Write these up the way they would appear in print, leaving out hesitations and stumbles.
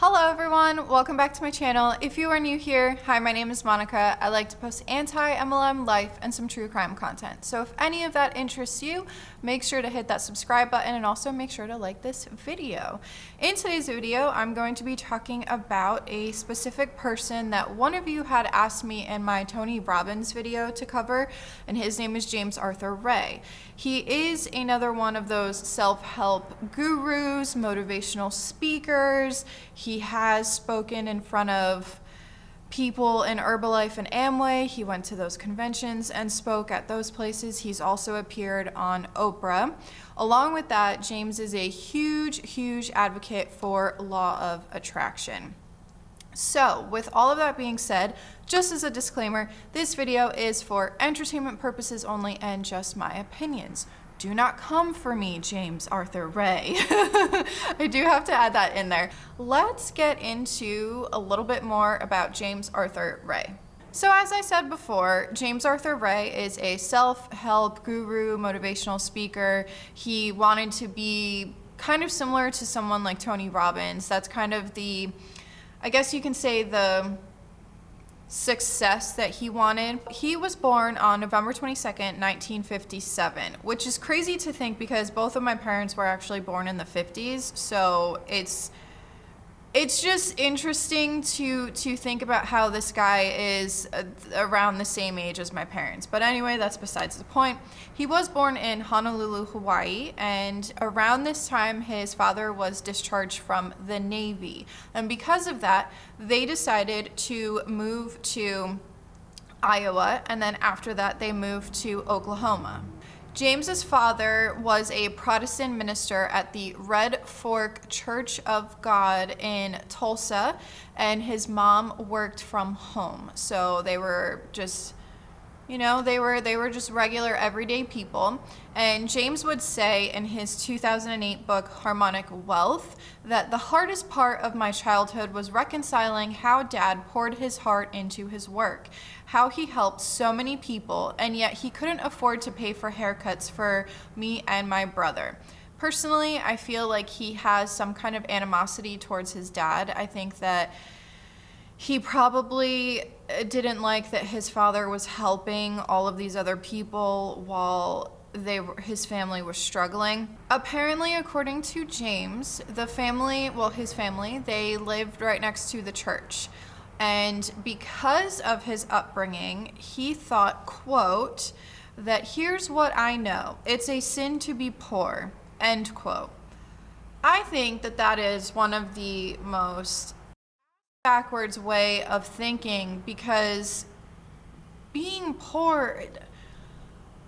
Hello everyone, welcome back to my channel. If you are new here, hi, my name is Monica. I like to post anti-MLM life and some true crime content. So if any of that interests you, make sure to hit that subscribe button and also make sure to like this video. In today's video, I'm going to be talking about a specific person that one of you had asked me in my Tony Robbins video to cover, and his name is James Arthur Ray. He is another one of those self-help gurus, motivational speakers. He has spoken in front of people in Herbalife and Amway. He went to those conventions and spoke at those places. He's also appeared on Oprah. Along with that, James is a huge advocate for law of attraction. So with all of that being said, just as a disclaimer, this video is for entertainment purposes only and just my opinions. Do not come for me, James Arthur Ray. I do have to add that in there. Let's get into a little bit more about James Arthur Ray. So as I said before, James Arthur Ray is a self-help guru, motivational speaker. He wanted to be kind of similar to someone like Tony Robbins. That's kind of the, I guess you can say, the success that he wanted. He was born on November 22nd, 1957, which is crazy to think because both of my parents were actually born in the 50s. So it's just interesting to think about how this guy is around the same age as my parents. But anyway, that's besides the point. He was born in Honolulu, Hawaii, and around this time, his father was discharged from the Navy. And because of that, they decided to move to Iowa, and then after that, they moved to Oklahoma. James's father was a Protestant minister at the Red Fork Church of God in Tulsa, and his mom worked from home. So they were just, you know, they were just regular everyday people. And James would say in his 2008 book, Harmonic Wealth, that the hardest part of my childhood was reconciling how Dad poured his heart into his work, how he helped so many people, and yet he couldn't afford to pay for haircuts for me and my brother. Personally, I feel like he has some kind of animosity towards his dad. I think that he probably didn't like that his father was helping all of these other people while his family was struggling. Apparently, according to James, his family, they lived right next to the church. And because of his upbringing, he thought, quote, that here's what I know, it's a sin to be poor, end quote. I think that is one of the most backwards way of thinking, because being poor,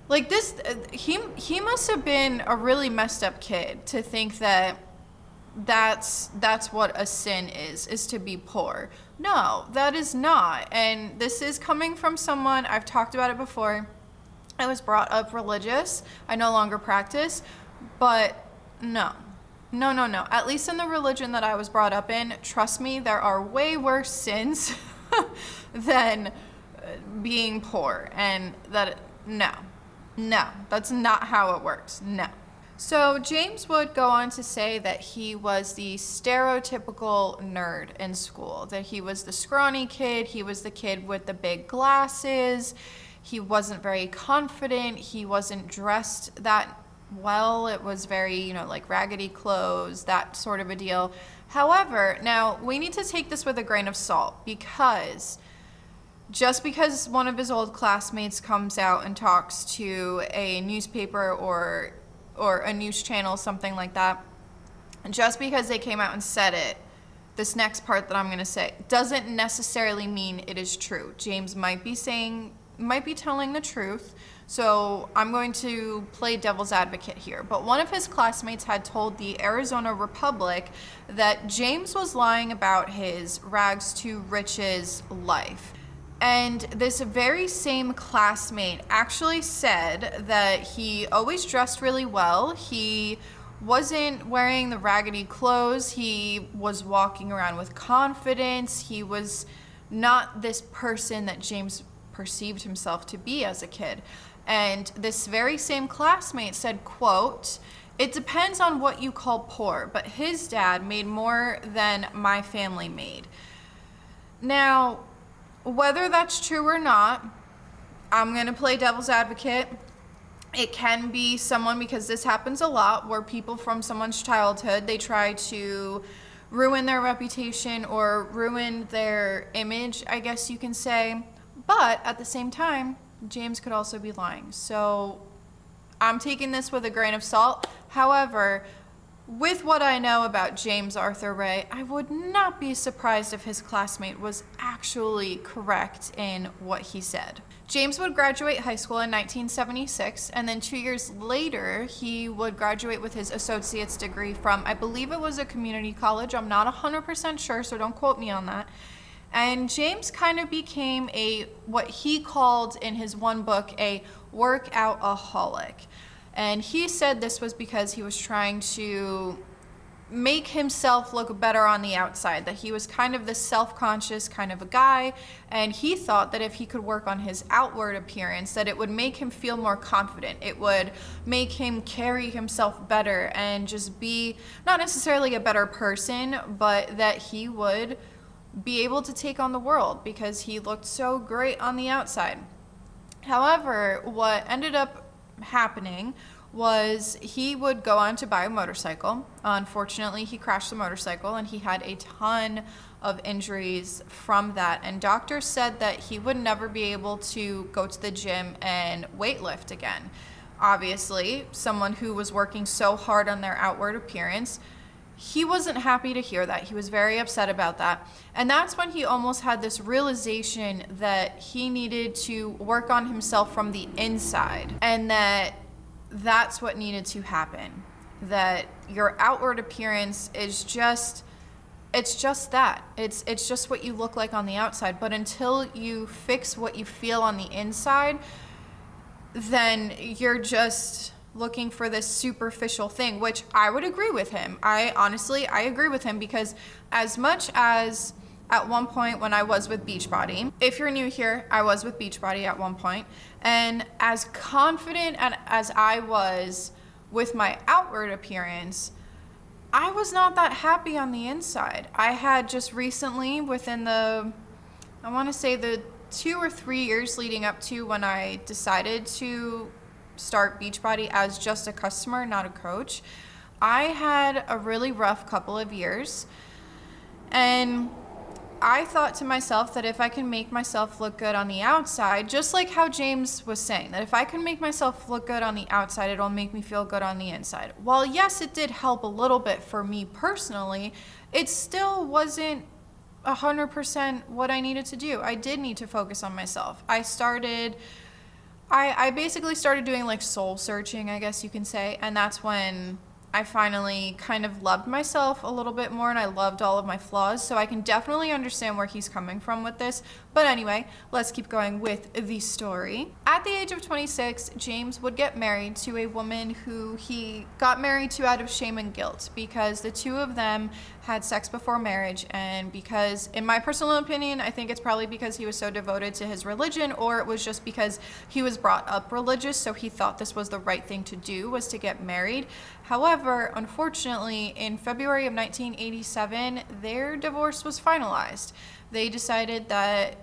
like this, he must have been a really messed up kid to think that that's what a sin is to be poor. No, that is not. And this is coming from someone, I've talked about it before. I was brought up religious. I no longer practice, but no. At least in the religion that I was brought up in, trust me, there are way worse sins than being poor. And no, that's not how it works. No. So James would go on to say that he was the stereotypical nerd in school, that he was the scrawny kid, he was the kid with the big glasses, he wasn't very confident, he wasn't dressed that well, it was very, like raggedy clothes, that sort of a deal. However, now we need to take this with a grain of salt, because just because one of his old classmates comes out and talks to a newspaper or a news channel, something like that, just because they came out and said it, this next part that I'm going to say, doesn't necessarily mean it is true. James might be telling the truth, so I'm going to play devil's advocate here. But one of his classmates had told the Arizona Republic that James was lying about his rags to riches life. And this very same classmate actually said that he always dressed really well. He wasn't wearing the raggedy clothes. He was walking around with confidence. He was not this person that James perceived himself to be as a kid. And this very same classmate said, quote, It depends on what you call poor, but his dad made more than my family made. Now, whether that's true or not, I'm going to play devil's advocate. It can be someone, because this happens a lot, where people from someone's childhood, they try to ruin their reputation or ruin their image, I guess you can say. But at the same time, James could also be lying. So I'm taking this with a grain of salt. However, with what I know about James Arthur Ray, I would not be surprised if his classmate was actually correct in what he said. James would graduate high school in 1976, and then 2 years later, he would graduate with his associate's degree from, I believe it was a community college. I'm not 100% sure, so don't quote me on that. And James kind of became what he called in his one book, a work outholic. And he said this was because he was trying to make himself look better on the outside, that he was kind of this self-conscious kind of a guy, and he thought that if he could work on his outward appearance, that it would make him feel more confident. It would make him carry himself better and just be not necessarily a better person, but that he would be able to take on the world because he looked so great on the outside. However, what ended up happening was he would go on to buy a motorcycle. Unfortunately, he crashed the motorcycle and he had a ton of injuries from that. And doctors said that he would never be able to go to the gym and weightlift again. Obviously, someone who was working so hard on their outward appearance, he wasn't happy to hear that. He was very upset about that. And that's when he almost had this realization that he needed to work on himself from the inside, and that's what needed to happen. That your outward appearance is just that. It's just what you look like on the outside. But until you fix what you feel on the inside, then you're just looking for this superficial thing, which I would agree with him. I agree with him, because as much as at one point when I was with Beachbody, if you're new here, I was with Beachbody at one point, and as confident as I was with my outward appearance, I was not that happy on the inside. I had just recently, within the 2 or 3 years leading up to when I decided to start Beachbody as just a customer, not a coach, I had a really rough couple of years. And I thought to myself that if I can make myself look good on the outside, just like how James was saying, that if I can make myself look good on the outside, it'll make me feel good on the inside. While yes, it did help a little bit for me personally, it still wasn't 100% what I needed to do. I did need to focus on myself. I basically started doing like soul searching, I guess you can say, and that's when I finally kind of loved myself a little bit more, and I loved all of my flaws. So I can definitely understand where he's coming from with this. But anyway, let's keep going with the story. At the age of 26, James would get married to a woman who he got married to out of shame and guilt, because the two of them had sex before marriage, and because, in my personal opinion, I think it's probably because he was so devoted to his religion, or it was just because he was brought up religious, so he thought this was the right thing to do, was to get married. However, unfortunately, in February of 1987, their divorce was finalized. They decided that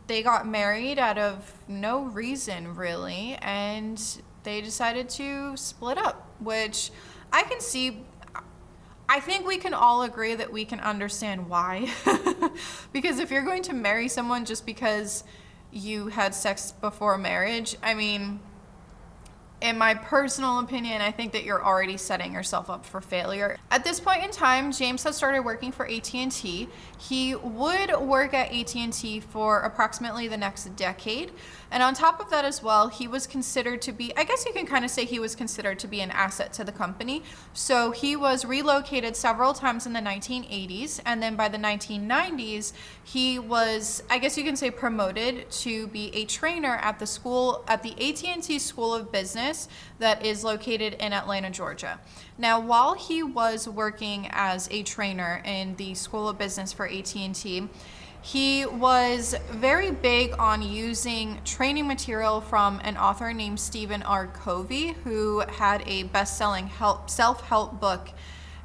they got married out of no reason, really, and they decided to split up, which I can see. I think we can all agree that we can understand why. Because if you're going to marry someone just because you had sex before marriage, I mean, in my personal opinion, I think that you're already setting yourself up for failure. At this point in time, James had started working for AT&T. He would work at AT&T for approximately the next decade. And on top of that as well, he was considered to be, I guess you can kind of say he was considered to be an asset to the company. So he was relocated several times in the 1980s. And then by the 1990s, he was, I guess you can say, promoted to be a trainer at the school, at the AT&T School of Business that is located in Atlanta, Georgia. Now, while he was working as a trainer in the School of Business for AT&T, He was very big on using training material from an author named Stephen R. Covey, who had a best-selling self-help book,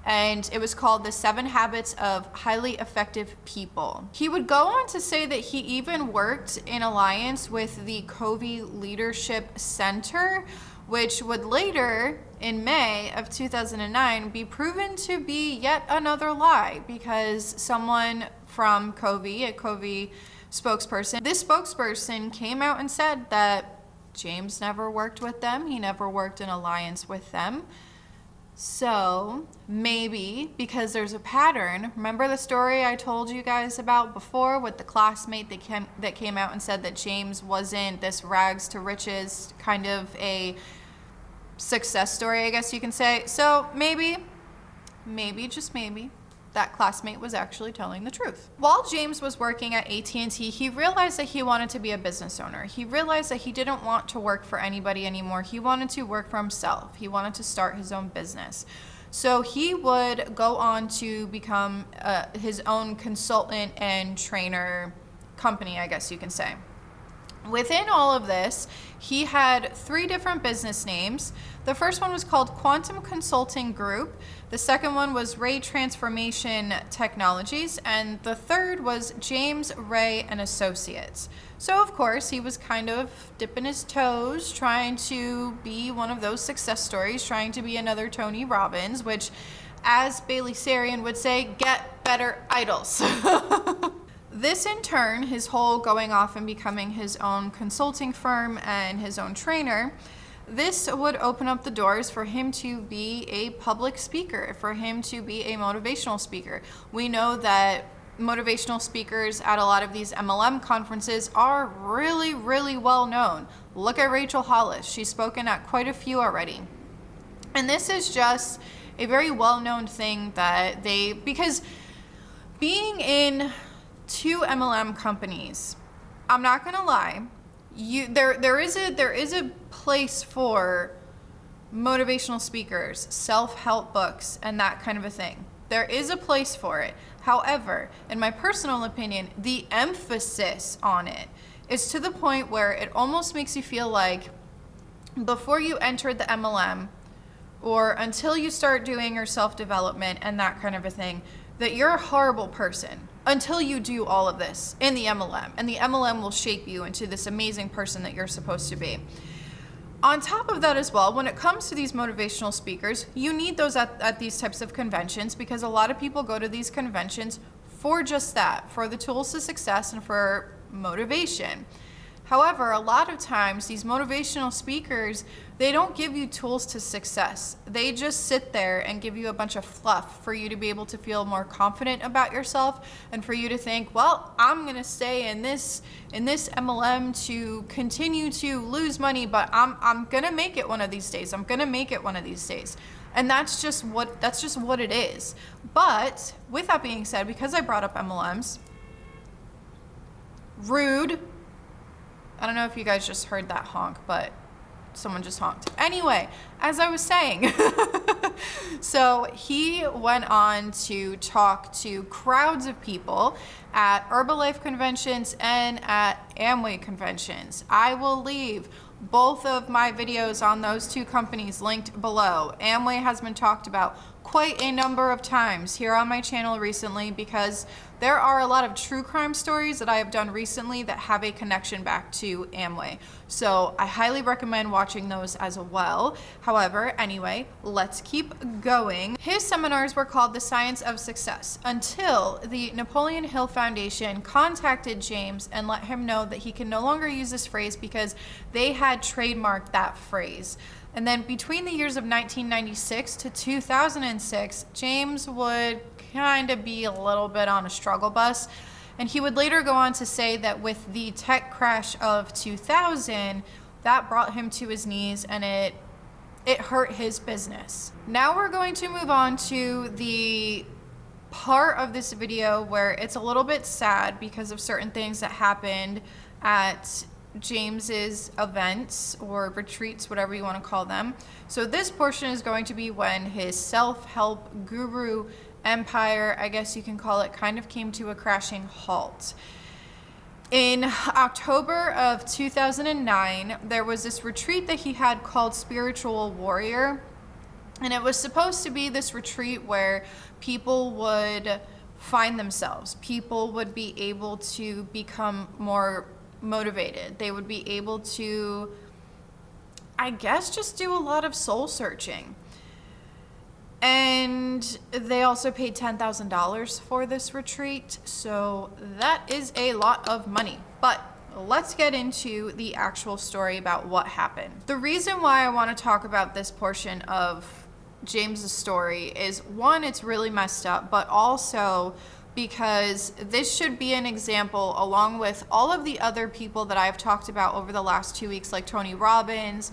and it was called The 7 Habits of Highly Effective People. He would go on to say that he even worked in alliance with the Covey Leadership Center, which would later, in May of 2009, be proven to be yet another lie, because someone from Covey, a Covey spokesperson, this spokesperson came out and said that James never worked with them. He never worked in alliance with them. So maybe because there's a pattern. Remember the story I told you guys about before with the classmate that came out and said that James wasn't this rags to riches kind of a success story, I guess you can say. So maybe, just maybe, that classmate was actually telling the truth. While James was working at AT&T, he realized that he wanted to be a business owner. He realized that he didn't want to work for anybody anymore. He wanted to work for himself. He wanted to start his own business. So he would go on to become his own consultant and trainer company, I guess you can say. Within all of this, he had 3 different business names. The first one was called Quantum Consulting Group. The second one was Ray Transformation Technologies. And the third was James Ray and Associates. So of course, he was kind of dipping his toes, trying to be one of those success stories, trying to be another Tony Robbins, which, as Bailey Sarian would say, get better idols. This in turn, his whole going off and becoming his own consulting firm and his own trainer, this would open up the doors for him to be a public speaker, for him to be a motivational speaker. We know that motivational speakers at a lot of these MLM conferences are really, really well known. Look at Rachel Hollis. She's spoken at quite a few already. And this is just a very well-known thing that because being in 2 MLM companies, I'm not gonna lie, there is a place for motivational speakers, self-help books, and that kind of a thing. There is a place for it. However, in my personal opinion, the emphasis on it is to the point where it almost makes you feel like before you enter the MLM or until you start doing your self-development and that kind of a thing, that you're a horrible person until you do all of this in the MLM, and the MLM will shape you into this amazing person that you're supposed to be. On top of that as well, when it comes to these motivational speakers, you need those at these types of conventions, because a lot of people go to these conventions for just that, for the tools to success and for motivation. However, a lot of times these motivational speakers, they don't give you tools to success. They just sit there and give you a bunch of fluff for you to be able to feel more confident about yourself and for you to think, well, I'm gonna stay in this MLM to continue to lose money, but I'm gonna make it one of these days. I'm gonna make it one of these days. And that's just what it is. But with that being said, because I brought up MLMs, rude. I don't know if you guys just heard that honk, but someone just honked. Anyway, as I was saying, so he went on to talk to crowds of people at Herbalife conventions and at Amway conventions. I will leave both of my videos on those 2 companies linked below. Amway has been talked about quite a number of times here on my channel recently, because there are a lot of true crime stories that I have done recently that have a connection back to Amway. So I highly recommend watching those as well. However, anyway, let's keep going. His seminars were called The Science of Success, until the Napoleon Hill Foundation contacted James and let him know that he can no longer use this phrase because they had trademarked that phrase. And then between the years of 1996 to 2006, James would kind of be a little bit on a struggle bus. And he would later go on to say that with the tech crash of 2000, that brought him to his knees and it hurt his business. Now we're going to move on to the part of this video where it's a little bit sad because of certain things that happened at James's events or retreats, whatever you want to call them. So this portion is going to be when his self-help guru empire, I guess you can call it, kind of came to a crashing halt. In October of 2009, there was this retreat that he had called Spiritual Warrior. And it was supposed to be this retreat where people would find themselves. People would be able to become more motivated. They would be able to, I guess, just do a lot of soul searching. And they also paid $10,000 for this retreat. So that is a lot of money. But let's get into the actual story about what happened. The reason why I want to talk about this portion of James's story is, one, it's really messed up, but also because this should be an example, along with all of the other people that I've talked about over the last 2 weeks, like Tony Robbins,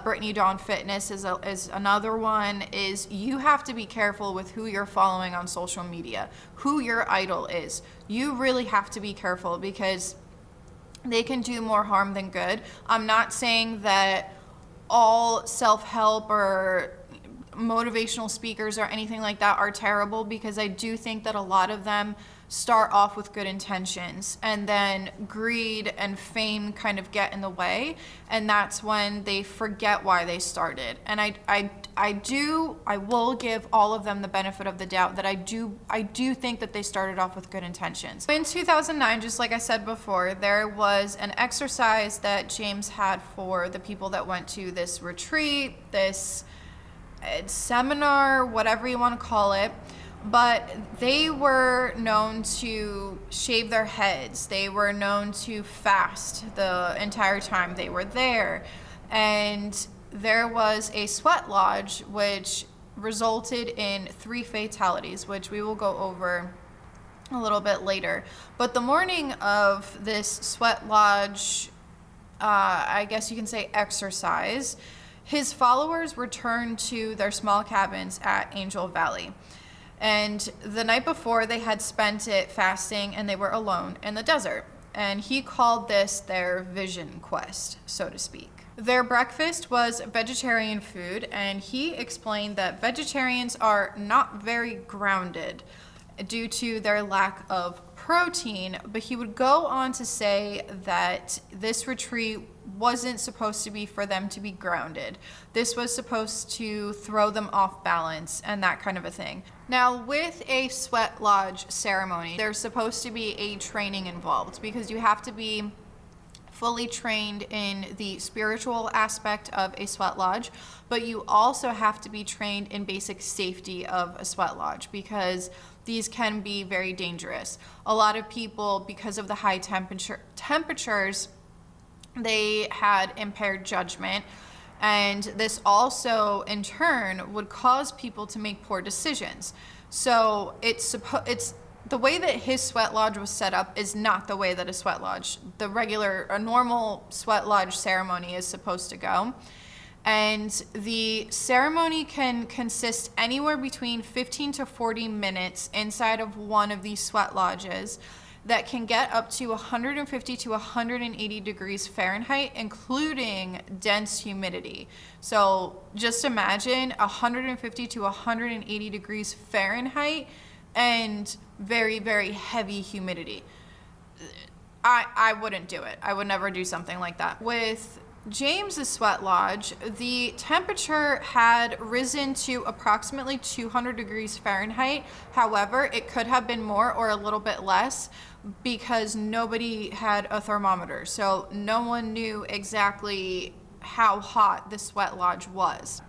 Brittany Dawn Fitness is another one, is you have to be careful with who you're following on social media, who your idol is. You really have to be careful because they can do more harm than good. I'm not saying that all self-help or motivational speakers or anything like that are terrible, because I do think that a lot of them start off with good intentions, and then greed and fame kind of get in the way, and that's when they forget why they started. And I will give all of them the benefit of the doubt that I do think that they started off with good intentions. In 2009, just like I said before, there was an exercise that James had for the people that went to this retreat, this seminar, whatever you want to call it. But they were known to shave their heads. They were known to fast the entire time they were there. And there was a sweat lodge which resulted in 3 fatalities, which we will go over a little bit later. But the morning of this sweat lodge, I guess you can say exercise, his followers returned to their small cabins at Angel Valley. And the night before, they had spent it fasting, and they were alone in the desert. And he called this their vision quest, so to speak. Their breakfast was vegetarian food, and he explained that vegetarians are not very grounded due to their lack of protein. But he would go on to say that this retreat wasn't supposed to be for them to be grounded. This was supposed to throw them off balance and that kind of a thing. Now, with a sweat lodge ceremony, there's supposed to be a training involved, because you have to be fully trained in the spiritual aspect of a sweat lodge, but you also have to be trained in basic safety of a sweat lodge, because these can be very dangerous. A lot of people, because of the high temperatures, they had impaired judgment, and this also in turn would cause people to make poor decisions. So it's the way that his sweat lodge was set up is not the way that a normal sweat lodge ceremony is supposed to go. And the ceremony can consist anywhere between 15 to 40 minutes inside of one of these sweat lodges that can get up to 150 to 180 degrees Fahrenheit, including dense humidity. So just imagine 150 to 180 degrees Fahrenheit and very, very heavy humidity. I wouldn't do it. I would never do something like that. With James's sweat lodge, the temperature had risen to approximately 200 degrees Fahrenheit. However, it could have been more or a little bit less, because nobody had a thermometer. So no one knew exactly how hot the sweat lodge was.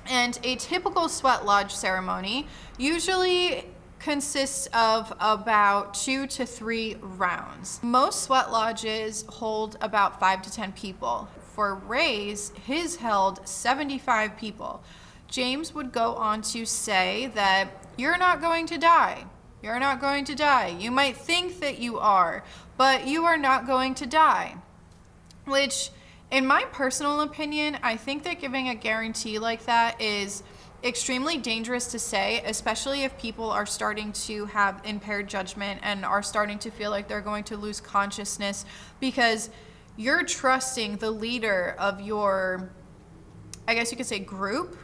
And a typical sweat lodge ceremony usually consists of about 2 to 3 rounds. Most sweat lodges hold about 5 to 10 people. For Ray's, his held 75 people. James would go on to say that you're not going to die. You're not going to die. You might think that you are, but you are not going to die. Which, in my personal opinion, I think that giving a guarantee like that is extremely dangerous to say, especially if people are starting to have impaired judgment and are starting to feel like they're going to lose consciousness, because you're trusting the leader of your, I guess you could say, group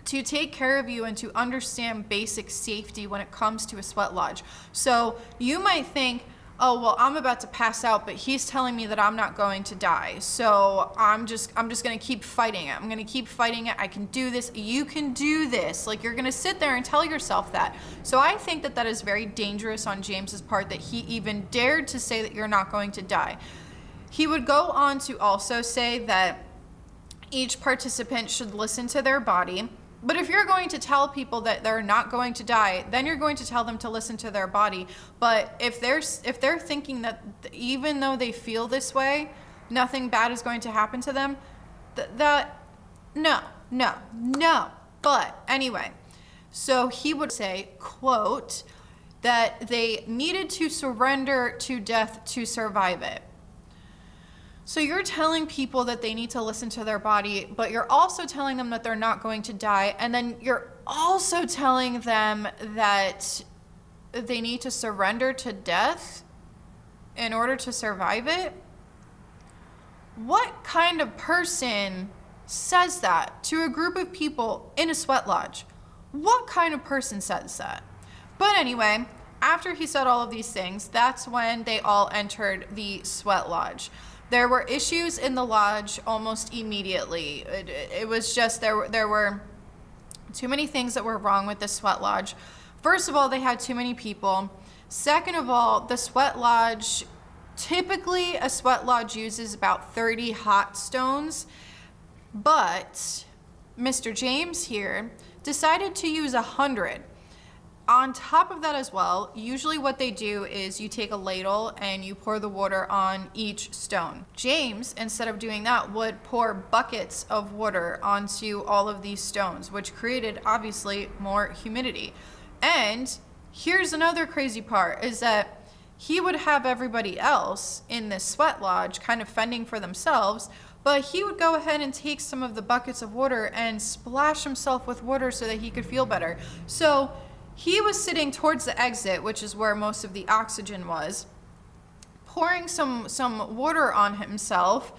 to take care of you and to understand basic safety when it comes to a sweat lodge. So you might think, oh, well, I'm about to pass out, but he's telling me that I'm not going to die. So I'm just going to keep fighting it. I'm going to keep fighting it. I can do this. You can do this. Like, you're going to sit there and tell yourself that. So I think that that is very dangerous on James's part, that he even dared to say that you're not going to die. He would go on to also say that each participant should listen to their body. But if you're going to tell people that they're not going to die, then you're going to tell them to listen to their body. But if they're thinking that even though they feel this way, nothing bad is going to happen to them, no. But anyway, so he would say, quote, that they needed to surrender to death to survive it. So you're telling people that they need to listen to their body, but you're also telling them that they're not going to die. And then you're also telling them that they need to surrender to death in order to survive it. What kind of person says that to a group of people in a sweat lodge? What kind of person says that? But anyway, after he said all of these things, that's when they all entered the sweat lodge. There were issues in the lodge almost immediately. It was just there were too many things that were wrong with the sweat lodge. First of all, they had too many people. Second of all, the sweat lodge, typically a sweat lodge uses about 30 hot stones, but Mr. James here decided to use 100. On top of that as well, usually what they do is you take a ladle and you pour the water on each stone. James, instead of doing that, would pour buckets of water onto all of these stones, which created obviously more humidity. And here's another crazy part, is that he would have everybody else in this sweat lodge kind of fending for themselves, but he would go ahead and take some of the buckets of water and splash himself with water so that he could feel better. So he was sitting towards the exit, which is where most of the oxygen was, pouring some water on himself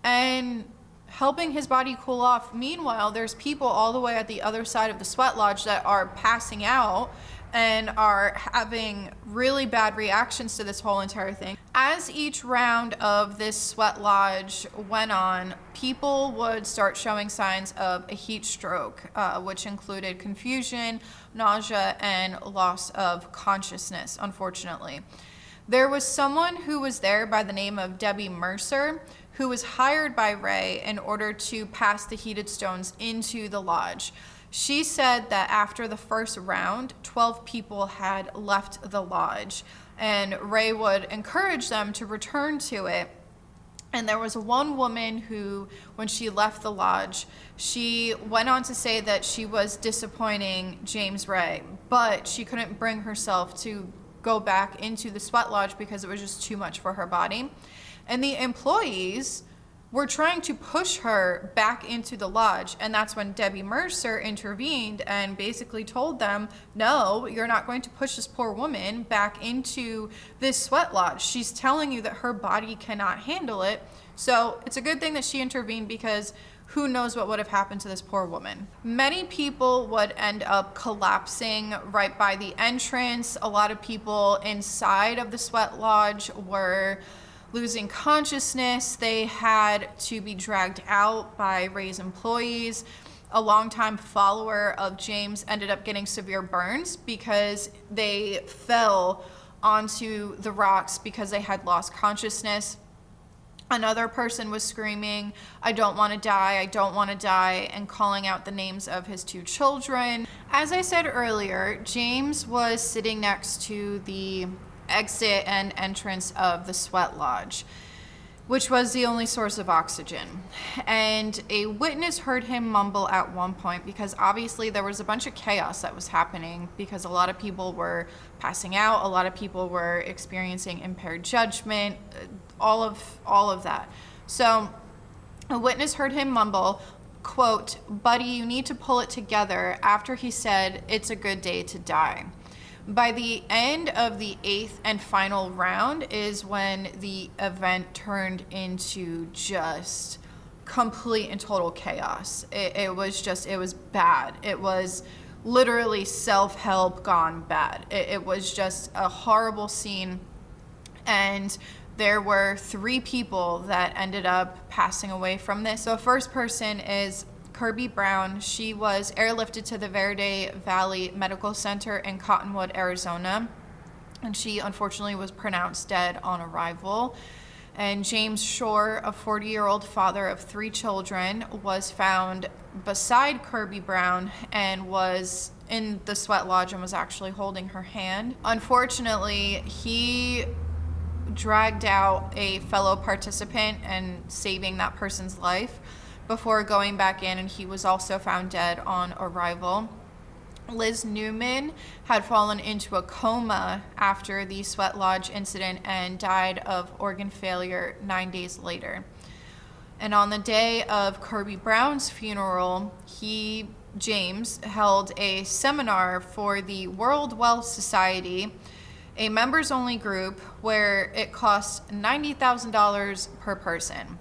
and helping his body cool off. Meanwhile, there's people all the way at the other side of the sweat lodge that are passing out and are having really bad reactions to this whole entire thing. As each round of this sweat lodge went on, people would start showing signs of a heat stroke, which included confusion, nausea, and loss of consciousness, unfortunately. There was someone who was there by the name of Debbie Mercer, who was hired by Ray in order to pass the heated stones into the lodge. She said that after the first round, 12 people had left the lodge, and Ray would encourage them to return to it. And there was one woman who, when she left the lodge, she went on to say that she was disappointing James Ray, but she couldn't bring herself to go back into the sweat lodge because it was just too much for her body. And the employees were trying to push her back into the lodge, and that's when Debbie Mercer intervened and basically told them, no, you're not going to push this poor woman back into this sweat lodge. She's telling you that her body cannot handle it. So it's a good thing that she intervened, because who knows what would have happened to this poor woman. Many people would end up collapsing right by the entrance. A lot of people inside of the sweat lodge were losing consciousness. They had to be dragged out by Ray's employees. A longtime follower of James ended up getting severe burns because they fell onto the rocks because they had lost consciousness. Another person was screaming, "I don't want to die, I don't want to die," and calling out the names of his 2 children. As I said earlier, James was sitting next to the exit and entrance of the sweat lodge, which was the only source of oxygen. And a witness heard him mumble at one point, because obviously there was a bunch of chaos that was happening, because a lot of people were passing out, a lot of people were experiencing impaired judgment, all of that. So a witness heard him mumble, quote, "Buddy, you need to pull it together," after he said, "It's a good day to die." By the end of the 8th and final round is when the event turned into just complete and total chaos. It was bad. It was literally self-help gone bad. It was just a horrible scene. And there were 3 people that ended up passing away from this. So first person is Kirby Brown. She was airlifted to the Verde Valley Medical Center in Cottonwood, Arizona. And she unfortunately was pronounced dead on arrival. And James Shore, a 40-year-old father of 3 children, was found beside Kirby Brown and was in the sweat lodge and was actually holding her hand. Unfortunately, he dragged out a fellow participant and saving that person's life before going back in, and he was also found dead on arrival. Liz Newman had fallen into a coma after the sweat lodge incident and died of organ failure 9 days later. And on the day of Kirby Brown's funeral, James, held a seminar for the World Wealth Society, a members-only group where it costs $90,000 per person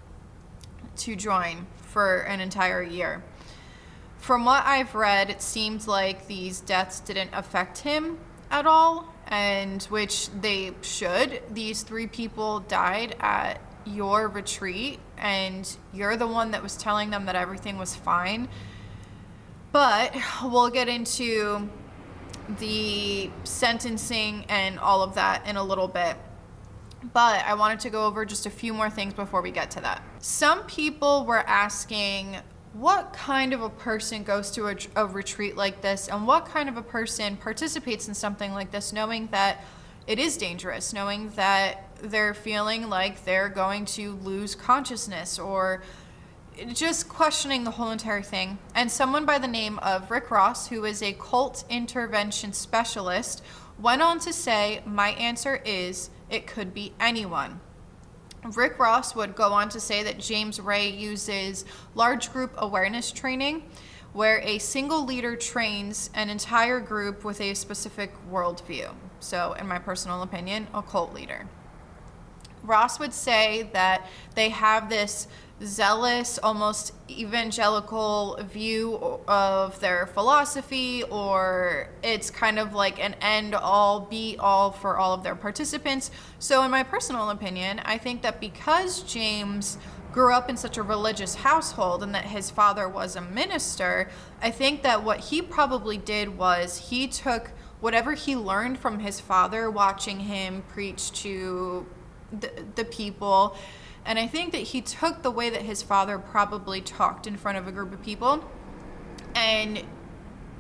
to join for an entire year. From what I've read, it seems like these deaths didn't affect him at all, and which they should. These 3 people died at your retreat, and you're the one that was telling them that everything was fine. But we'll get into the sentencing and all of that in a little bit. But I wanted to go over just a few more things before we get to that. Some people were asking what kind of a person goes to a retreat like this, and what kind of a person participates in something like this, knowing that it is dangerous, knowing that they're feeling like they're going to lose consciousness, or just questioning the whole entire thing. And someone by the name of Rick Ross, who is a cult intervention specialist, went on to say, "My answer is, it could be anyone." Rick Ross would go on to say that James Ray uses large group awareness training, where a single leader trains an entire group with a specific worldview. So, in my personal opinion, a cult leader. Ross would say that they have this zealous, almost evangelical view of their philosophy, or it's kind of like an end all be all for all of their participants. So in my personal opinion, I think that because James grew up in such a religious household and that his father was a minister, I think that what he probably did was he took whatever he learned from his father, watching him preach to the people, and I think that he took the way that his father probably talked in front of a group of people and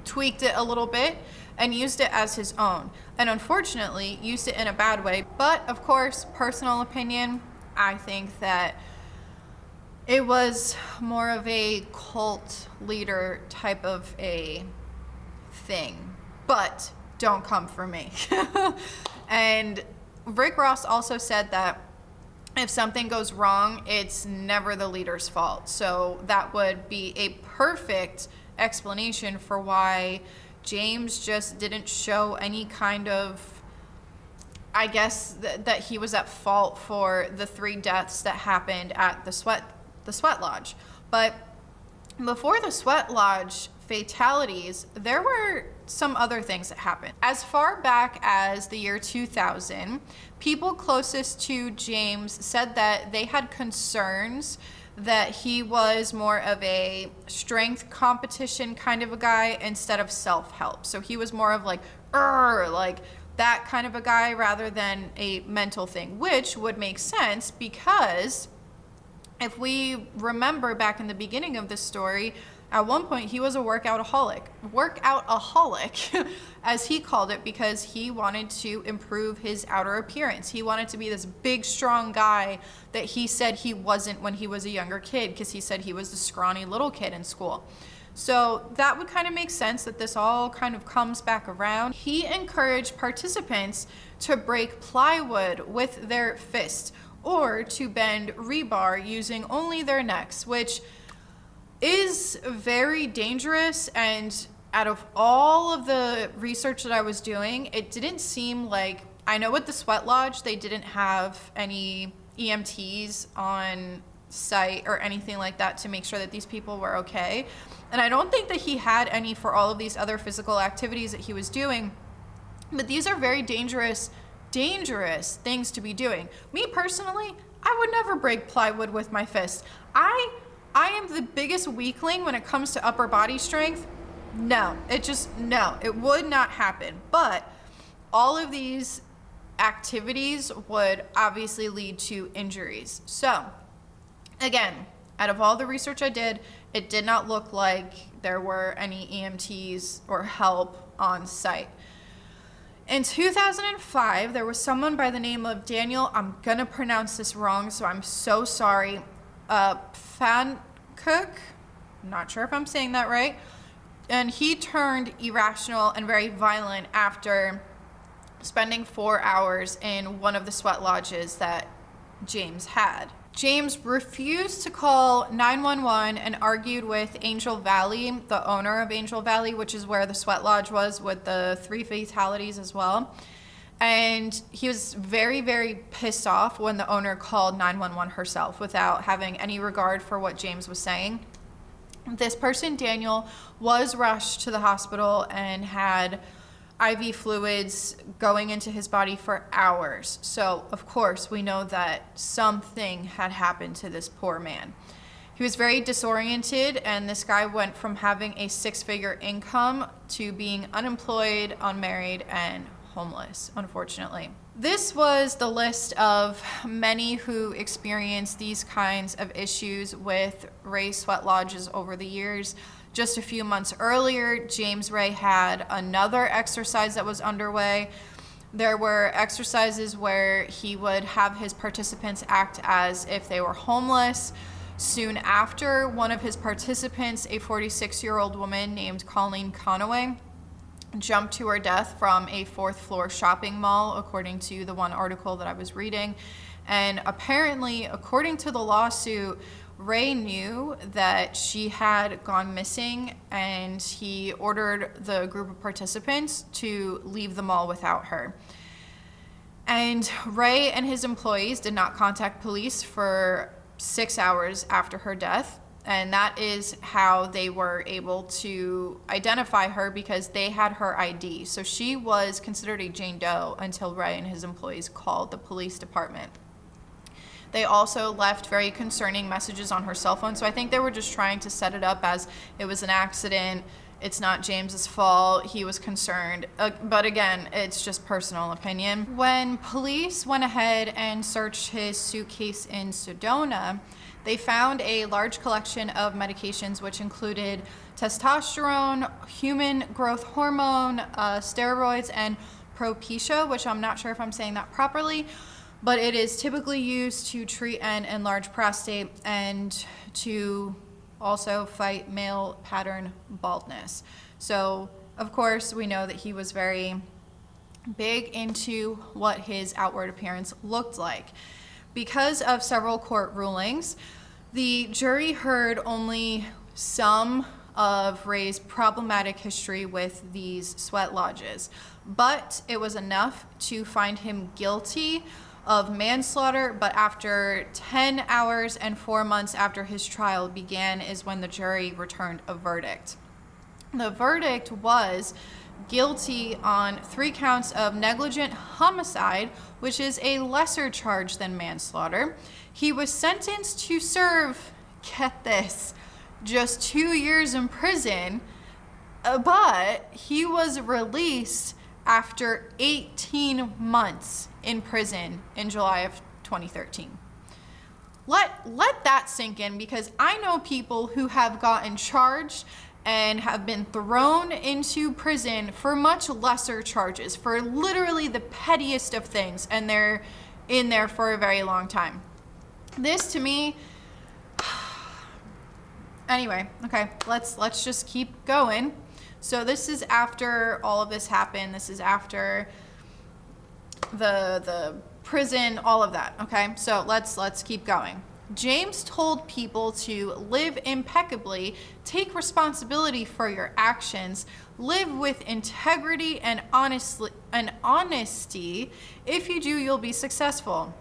tweaked it a little bit and used it as his own, and unfortunately used it in a bad way. But of course, personal opinion, I think that it was more of a cult leader type of a thing, but don't come for me. And Rick Ross also said that if something goes wrong, it's never the leader's fault. So that would be a perfect explanation for why James just didn't show any kind of, I guess, that he was at fault for the 3 deaths that happened at the sweat lodge. But before the sweat lodge fatalities, there were some other things that happened. As far back as the year 2000, people closest to James said that they had concerns that he was more of a strength competition kind of a guy instead of self-help. So he was more of like that kind of a guy rather than a mental thing, which would make sense because if we remember back in the beginning of this story, at one point he was a workoutaholic, as he called it, because he wanted to improve his outer appearance. He wanted to be this big, strong guy that he said he wasn't when he was a younger kid, because he said he was the scrawny little kid in school. So that would kind of make sense that this all kind of comes back around. He encouraged participants to break plywood with their fists or to bend rebar using only their necks, which is very dangerous. And out of all of the research that I was doing, it didn't seem like, I know at the sweat lodge they didn't have any EMTs on site or anything like that to make sure that these people were okay. And I don't think that he had any for all of these other physical activities that he was doing. But these are very dangerous things to be doing. Me personally, I would never break plywood with my fist. I am the biggest weakling when it comes to upper body strength. No, it would not happen. But all of these activities would obviously lead to injuries. So again, out of all the research I did, it did not look like there were any EMTs or help on site. In 2005, there was someone by the name of Daniel, I'm gonna pronounce this wrong, so I'm so sorry, Pfannkuch, I'm not sure if I'm saying that right, and he turned irrational and very violent after spending 4 hours in one of the sweat lodges that James had. James refused to call 911 and argued with Angel Valley, the owner of Angel Valley, which is where the sweat lodge was with the 3 fatalities as well. And he was very, very pissed off when the owner called 911 herself without having any regard for what James was saying. This person, Daniel, was rushed to the hospital and had IV fluids going into his body for hours. So, of course, we know that something had happened to this poor man. He was very disoriented, and this guy went from having a 6-figure income to being unemployed, unmarried, and homeless, unfortunately. This was the list of many who experienced these kinds of issues with Ray sweat lodges over the years. Just a few months earlier, James Ray had another exercise that was underway. There were exercises where he would have his participants act as if they were homeless. Soon after, one of his participants, a 46-year-old woman named Colleen Conaway, jumped to her death from a 4th-floor shopping mall, according to the one article that I was reading. And apparently, according to the lawsuit, Ray knew that she had gone missing, and he ordered the group of participants to leave the mall without her. And Ray and his employees did not contact police for 6 hours after her death. And that is how they were able to identify her, because they had her ID. So she was considered a Jane Doe until Ray and his employees called the police department. They also left very concerning messages on her cell phone. So I think they were just trying to set it up as it was an accident. It's not James's fault. He was concerned. But again, it's just personal opinion. When police went ahead and searched his suitcase in Sedona, they found a large collection of medications, which included testosterone, human growth hormone, steroids, and Propecia, which I'm not sure if I'm saying that properly, but it is typically used to treat an enlarged prostate and to also fight male pattern baldness. So, of course, we know that he was very big into what his outward appearance looked like. Because of several court rulings, the jury heard only some of Ray's problematic history with these sweat lodges, but it was enough to find him guilty of manslaughter. But after 10 hours and 4 months after his trial began is when the jury returned a verdict. The verdict was guilty on 3 counts of negligent homicide, which is a lesser charge than manslaughter. He was sentenced to serve, get this, just 2 years in prison, but he was released after 18 months in prison in July of 2013. Let that sink in, because I know people who have gotten charged and have been thrown into prison for much lesser charges, for literally the pettiest of things, and they're in there for a very long time. This, to me, anyway, okay, let's just keep going. So this is after all of this happened. This is after the prison, all of that, okay? So let's keep going. James told people to live impeccably, take responsibility for your actions, live with integrity and honesty. If you do, you'll be successful.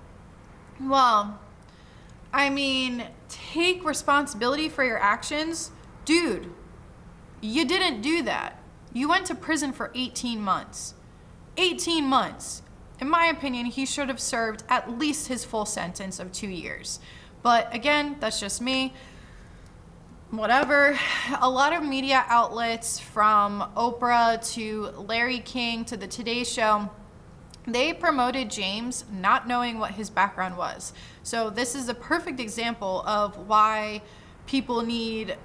Well, I mean, take responsibility for your actions. Dude, you didn't do that. You went to prison for 18 months. 18 months. In my opinion, he should have served at least his full sentence of 2 years. But again, that's just me. Whatever. A lot of media outlets, from Oprah to Larry King to the Today Show, they promoted James not knowing what his background was. So this is a perfect example of why people need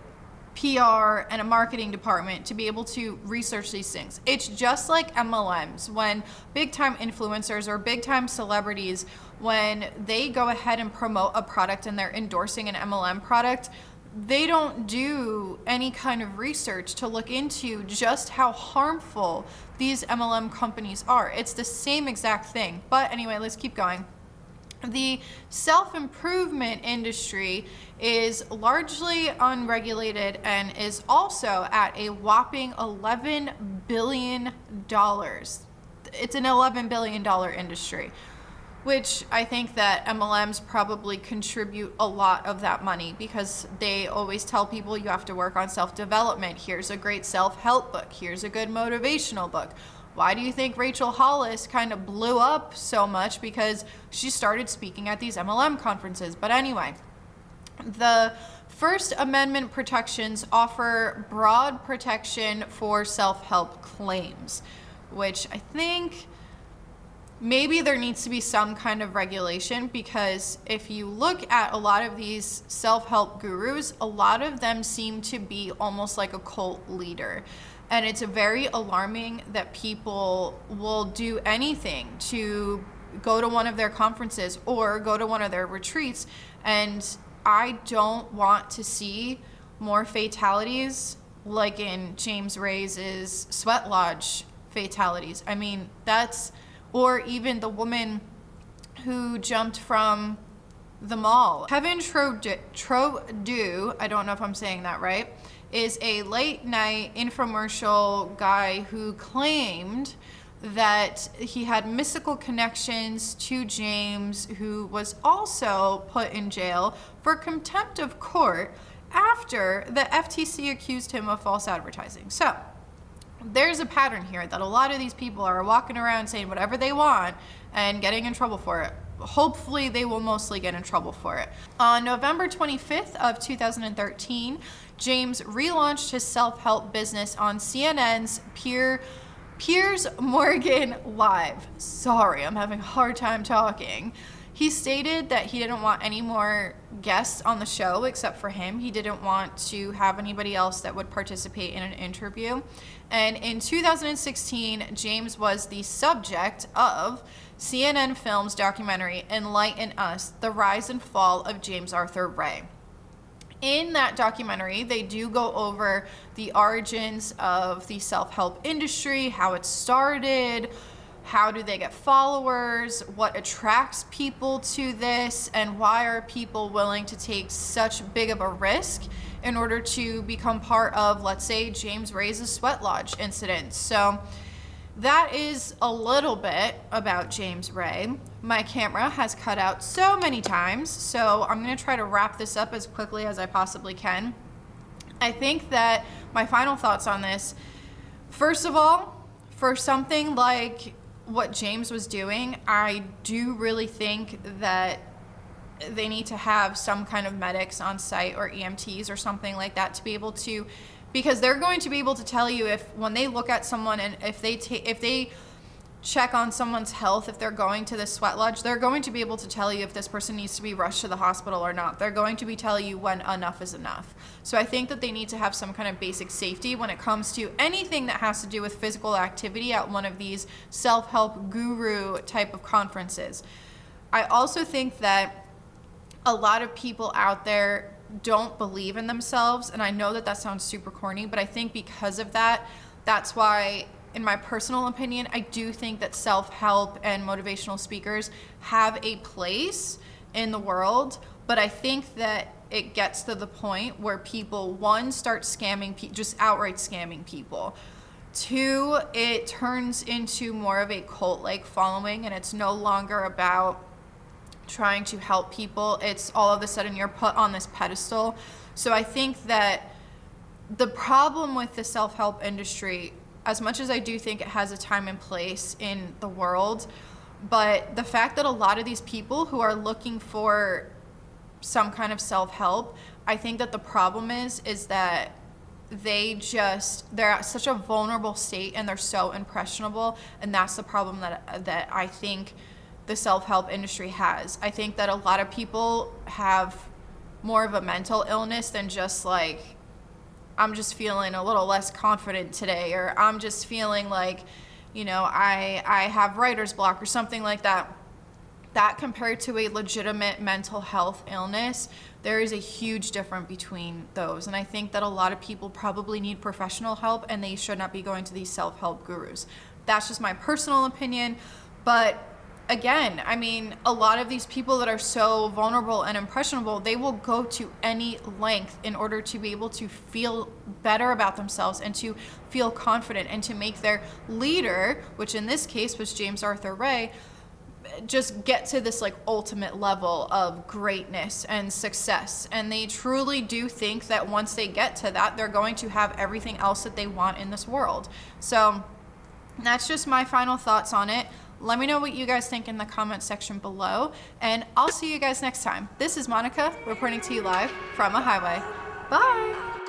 PR and a marketing department to be able to research these things. It's just like MLMs. When big time influencers or big time celebrities, when they go ahead and promote a product and they're endorsing an MLM product, they don't do any kind of research to look into just how harmful these MLM companies are. It's the same exact thing. But anyway, let's keep going. The self-improvement industry is largely unregulated and is also at a whopping $11 billion. It's an $11 billion industry, which I think that MLMs probably contribute a lot of that money, because they always tell people you have to work on self-development. Here's a great self-help book. Here's a good motivational book. Why do you think Rachel Hollis kind of blew up so much? Because she started speaking at these MLM conferences. But anyway, the First Amendment protections offer broad protection for self-help claims, which I think maybe there needs to be some kind of regulation, because if you look at a lot of these self-help gurus, a lot of them seem to be almost like a cult leader. And it's very alarming that people will do anything to go to one of their conferences or go to one of their retreats. And I don't want to see more fatalities like in James Ray's Sweat Lodge fatalities. I mean, or even the woman who jumped from the mall. Kevin Trodu, I don't know if I'm saying that right, is a late night infomercial guy who claimed that he had mystical connections to James, who was also put in jail for contempt of court after the FTC accused him of false advertising. So there's a pattern here that a lot of these people are walking around saying whatever they want and getting in trouble for it. Hopefully they will mostly get in trouble for it. On November 25th of 2013, James relaunched his self-help business on CNN's Piers Morgan Live. Sorry, I'm having a hard time talking. He stated that he didn't want any more guests on the show except for him. He didn't want to have anybody else that would participate in an interview. And in 2016, James was the subject of CNN Films documentary Enlighten Us: The Rise and Fall of James Arthur Ray. In that documentary, they do go over the origins of the self-help industry, how it started, how do they get followers, what attracts people to this, and why are people willing to take such big of a risk in order to become part of, let's say, James Ray's Sweat Lodge incident. So that is a little bit about James Ray. My camera has cut out so many times, so I'm going to try to wrap this up as quickly as I possibly can. I think that my final thoughts on this, first of all, for something like what James was doing, I do really think that they need to have some kind of medics on site or EMTs or something like that to be able to, because they're going to be able to tell you if, when they look at someone and if they check on someone's health, if they're going to the sweat lodge, they're going to be able to tell you if this person needs to be rushed to the hospital or not. They're going to be telling you when enough is enough. So I think that they need to have some kind of basic safety when it comes to anything that has to do with physical activity at one of these self-help guru type of conferences. I also think that a lot of people out there don't believe in themselves, and I know that that sounds super corny, but I think because of that, that's why, in my personal opinion, I do think that self-help and motivational speakers have a place in the world, but I think that it gets to the point where people, one, start scamming, just outright scamming people. Two, it turns into more of a cult-like following, and it's no longer about trying to help people, it's all of a sudden you're put on this pedestal. So I think that the problem with the self-help industry, as much as I do think it has a time and place in the world, but the fact that a lot of these people who are looking for some kind of self-help, I think that the problem is that they're at such a vulnerable state and they're so impressionable, and that's the problem that I think the self-help industry has. I think that a lot of people have more of a mental illness than just like, I'm just feeling a little less confident today, or I'm just feeling like, you know, I have writer's block or something like that. That compared to a legitimate mental health illness, there is a huge difference between those. And I think that a lot of people probably need professional help and they should not be going to these self-help gurus. That's just my personal opinion. But again, I mean, a lot of these people that are so vulnerable and impressionable, they will go to any length in order to be able to feel better about themselves and to feel confident and to make their leader, which in this case was James Arthur Ray, just get to this like ultimate level of greatness and success. And they truly do think that once they get to that, they're going to have everything else that they want in this world. So that's just my final thoughts on it. Let me know what you guys think in the comment section below, and I'll see you guys next time. This is Monica reporting to you live from a highway. Bye.